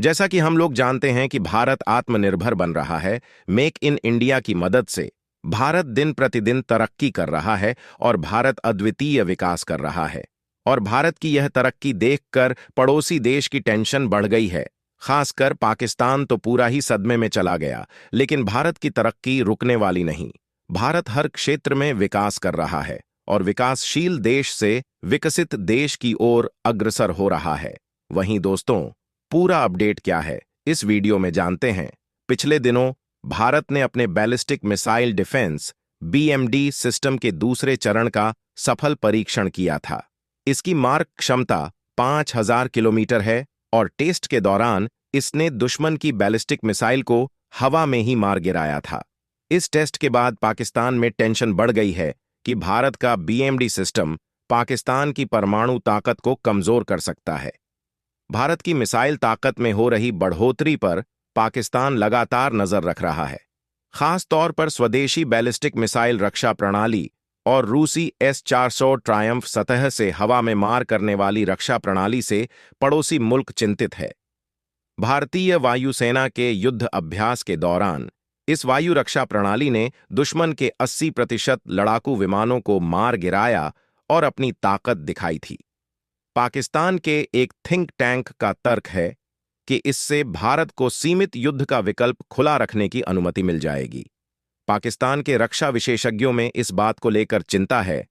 जैसा कि हम लोग जानते हैं कि भारत आत्मनिर्भर बन रहा है। मेक इन इंडिया की मदद से भारत दिन प्रतिदिन तरक्की कर रहा है और भारत अद्वितीय विकास कर रहा है। और भारत की यह तरक्की देखकर पड़ोसी देश की टेंशन बढ़ गई है। खासकर पाकिस्तान तो पूरा ही सदमे में चला गया। लेकिन भारत की तरक्की रुकने वाली नहीं। भारत हर क्षेत्र में विकास कर रहा है और विकासशील देश से विकसित देश की ओर अग्रसर हो रहा है। वहीं दोस्तों, पूरा अपडेट क्या है इस वीडियो में जानते हैं। पिछले दिनों भारत ने अपने ballistic missile defence BMD system के दूसरे चरण का सफल परीक्षण किया था। इसकी मारक क्षमता 5000 किलोमीटर है और टेस्ट के दौरान इसने दुश्मन की बैलिस्टिक मिसाइल को हवा में ही मार गिराया था। इस टेस्ट के बाद पाकिस्तान में टेंशन बढ़ गई है कि भारत का बीएमडी सिस्टम पाकिस्तान की परमाणु ताकत को कमजोर कर सकता है। भारत की मिसाइल ताकत में हो रही बढ़ोतरी पर पाकिस्तान लगातार नजर रख रहा है। खास तौर पर स्वदेशी बैलिस्टिक मिसाइल रक्षा प्रणाली और रूसी S-400 ट्रायम्फ सतह से हवा में मार करने वाली रक्षा प्रणाली से पड़ोसी मुल्क चिंतित है। भारतीय वायुसेना के युद्ध अभ्यास के दौरान इस वायु रक्षा प्रणाली ने दुश्मन के 80% लड़ाकू विमानों को मार गिराया और अपनी ताकत दिखाई थी। पाकिस्तान के एक थिंक टैंक का तर्क है कि इससे भारत को सीमित युद्ध का विकल्प खुला रखने की अनुमति मिल जाएगी। पाकिस्तान के रक्षा विशेषज्ञों में इस बात को लेकर चिंता है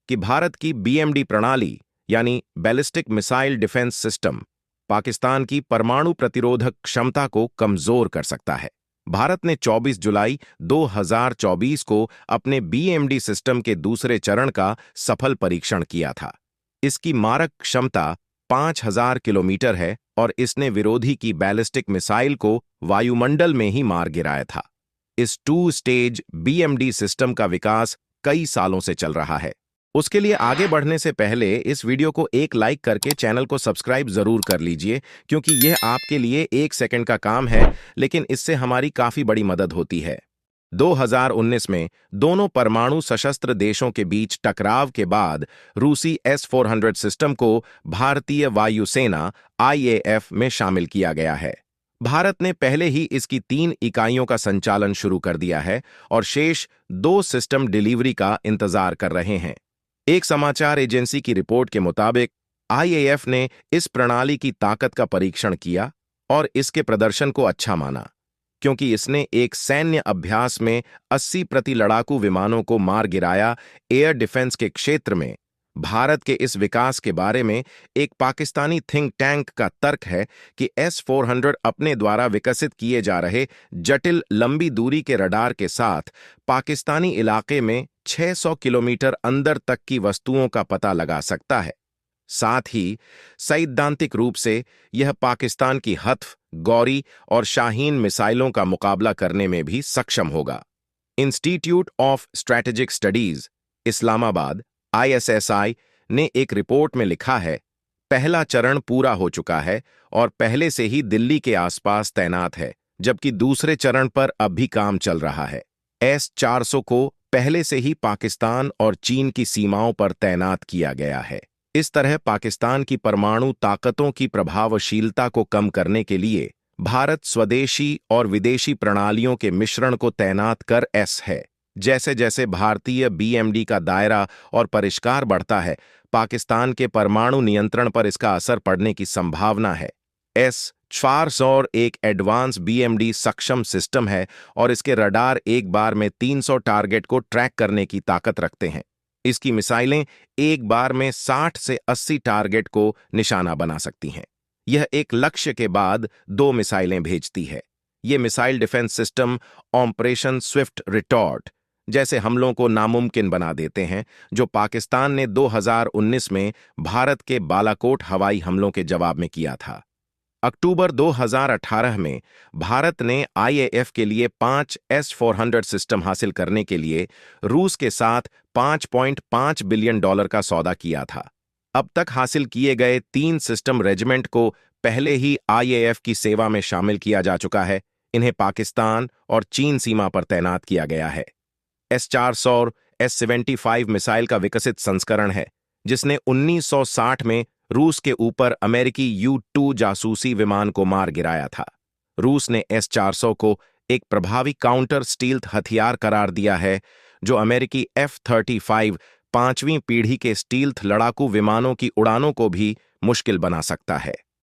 कि भारत की बीएमडी प्रणाली यानी ballistic missile defence system Pakistan की परमाणु प्रतिरोधक क्षमता को कमजोर कर सकता है। भारत ने 24 जुलाई 2024 को अपने बीएमडी सिस्टम के दूसरे चरण का सफल परीक्षण किया था। इसकी मारक क्षमता 5000 किलोमीटर है और इसने विरोधी की बैलिस्टिक मिसाइल को वायुमंडल में ही मार गिराया था। इस 2 स्टेज बीएमडी सिस्टम का विकास कई सालों से चल रहा है। उसके लिए आगे बढ़ने से पहले इस वीडियो को एक लाइक करके चैनल को सब्सक्राइब जरूर कर लीजिए, क्योंकि यह आपके लिए 1 सेकंड का काम है, लेकिन इससे हमारी काफी बड़ी मदद होती है। 2019 में दोनों परमाणु सशस्त्र देशों के बीच टकराव के बाद रूसी S-400 सिस्टम को भारतीय वायुसेना IAF में शामिल किया गया है। भारत ने पहले ही इसकी 3 इकाइयों का संचालन शुरू कर दिया है और शेष 2 सिस्टम डिलीवरी का इंतजार कर रहे हैं। एक समाचार एजेंसी की रिपोर्ट के मुताबिक IAF ने इस प्रणाली की ताकत का परीक्षण किया और इसके प्रदर्शन को अच्छा माना, क्योंकि इसने एक सैन्य अभ्यास में 80 लड़ाकू विमानों को मार गिराया। एयर डिफेंस के क्षेत्र में भारत के इस विकास के बारे में एक पाकिस्तानी थिंक टैंक का तर्क है कि S-400 अपने द्वारा विकसित किए जा रहे जटिल लंबी दूरी के रडार के साथ पाकिस्तानी इलाके में 600 किलोमीटर अंदर तक की वस्तुओं का पता लगा सकता है। साथ ही सैद्धांतिक रूप से यह पाकिस्तान की हत्फ, गौरी और शाहीन मिसाइलों का मुकाबला करने में भी सक्षम होगा। Institute of strategic studies Islamabad ISSI ने एक रिपोर्ट में लिखा है, पहला चरण पूरा हो चुका है और पहले से ही दिल्ली के आसपास तैनात है, जबकि दूसरे चरण पर अब भी काम चल रहा है। S-400 को पहले से ही पाकिस्तान और चीन की सीमाओं पर तैनात किया गया है। इस तरह पाकिस्तान की परमाणु ताकतों की प्रभावशीलता को कम करने के लिए भारत स्वदेशी और विदेशी प्रणालियों के मिश्रण को तैनात कर है। जैसे जैसे भारतीय बीएमडी का दायरा और परिष्कार बढ़ता है, पाकिस्तान के परमाणु नियंत्रण पर इसका असर पड़ने की संभावना है। S-400 एक एडवांस बीएमडी सक्षम सिस्टम है और इसके रडार एक बार में 300 टारगेट को ट्रैक करने की ताकत रखते हैं। इसकी मिसाइलें एक बार में 60 से 80 टारगेट को निशाना बना सकती हैं। यह एक लक्ष्य के बाद 2 मिसाइलें भेजती है। ये missile defence system operation Swift retort जैसे हमलों को नामुमकिन बना देते हैं, जो पाकिस्तान ने 2019 में भारत के बालाकोट हवाई हमलों के जवाब में किया था। अक्टूबर 2018 में भारत ने IAF के लिए 5 S-400 सिस्टम हासिल करने के लिए रूस के साथ $5.5 बिलियन का सौदा किया था। अब तक हासिल किए गए 3 सिस्टम रेजिमेंट को पहले ही IAF की सेवा में शामिल किया जा चुका है। इन्हें पाकिस्तान और चीन सीमा पर तैनात किया गया है। S-400 S-75 मिसाइल का विकसित संस्करण है, जिसने 1960 में रूस के ऊपर अमेरिकी U-2 जासूसी विमान को मार गिराया था। रूस ने S-400 को एक प्रभावी काउंटर स्टील्थ हथियार करार दिया है, जो अमेरिकी F-35 पांचवीं पीढ़ी के स्टील्थ लड़ाकू विमानों की उड़ानों को भी मुश्किल बना सकता है।